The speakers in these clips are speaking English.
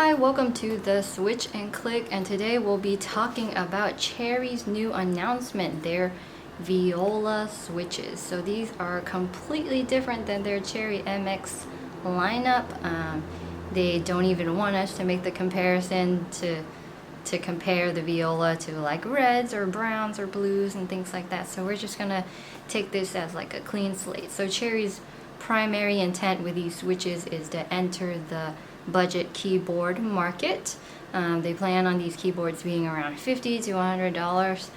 Hi, welcome to the Switch and Click, and today we'll be talking about Cherry's new announcement, their Viola switches. So these are completely different than their Cherry MX lineup. They don't even want us to make the comparison to compare the Viola to like reds or browns or blues and things like that. So we're just gonna take this as like a clean slate. So Cherry's primary intent with these switches is to enter the budget keyboard market. They plan on these keyboards being around $50 to $100,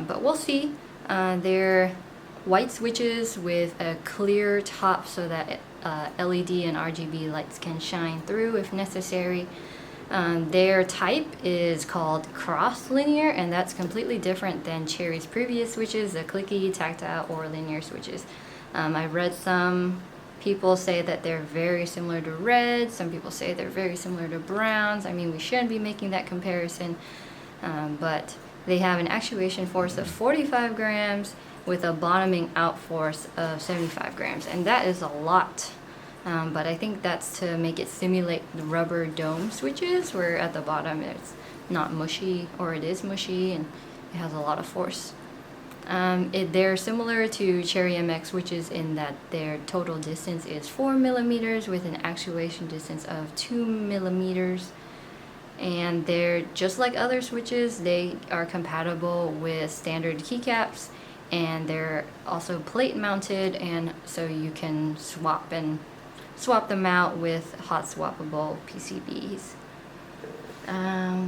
but we'll see. They're white switches with a clear top so that LED and RGB lights can shine through if necessary. Their type is called cross linear, and that's completely different than Cherry's previous switches, the clicky, tactile, or linear switches. I've read some people say that they're very similar to reds. Some people say they're very similar to browns. I mean, we shouldn't be making that comparison, but they have an actuation force of 45 grams with a bottoming out force of 75 grams, and that is a lot. But I think that's to make it simulate the rubber dome switches, where at the bottom it's not mushy, or it is mushy, and it has a lot of force. They're similar to Cherry MX switches in that their total distance is 4 millimeters with an actuation distance of 2 millimeters. And they're just like other switches. They are compatible with standard keycaps, and they're also plate mounted, and so you can swap them out with hot swappable PCBs.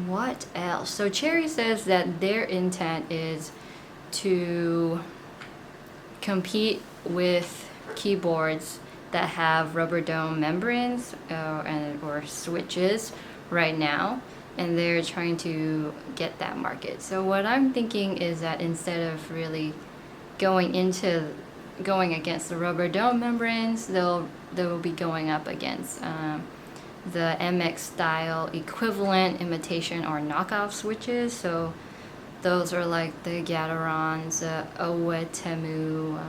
What else? So Cherry says that their intent is to compete with keyboards that have rubber dome membranes or switches right now, and they're trying to get that market. So what I'm thinking is that instead of really going against the rubber dome membranes, they'll be going up against the MX style equivalent, imitation, or knockoff switches. So those are like the Gatorons, Owatemu,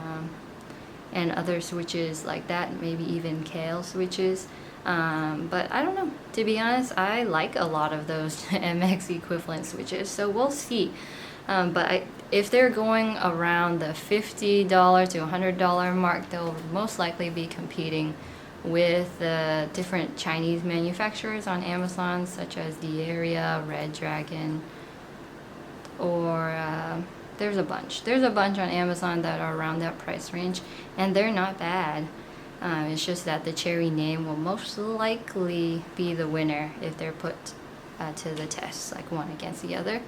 and other switches like that, maybe even Kale switches. But I don't know. To be honest, I like a lot of those MX equivalent switches, so we'll see. If they're going around the $50 to $100 mark, they'll most likely be competing with the different Chinese manufacturers on Amazon, such as the Area, Red Dragon, or there's a bunch on Amazon that are around that price range, and they're not bad. It's just that the Cherry name will most likely be the winner if they're put to the test, like one against the other.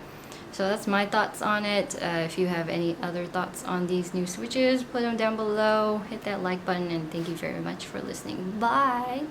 So that's my thoughts on it. If you have any other thoughts on these new switches, put them down below. Hit that like button, and thank you very much for listening. Bye!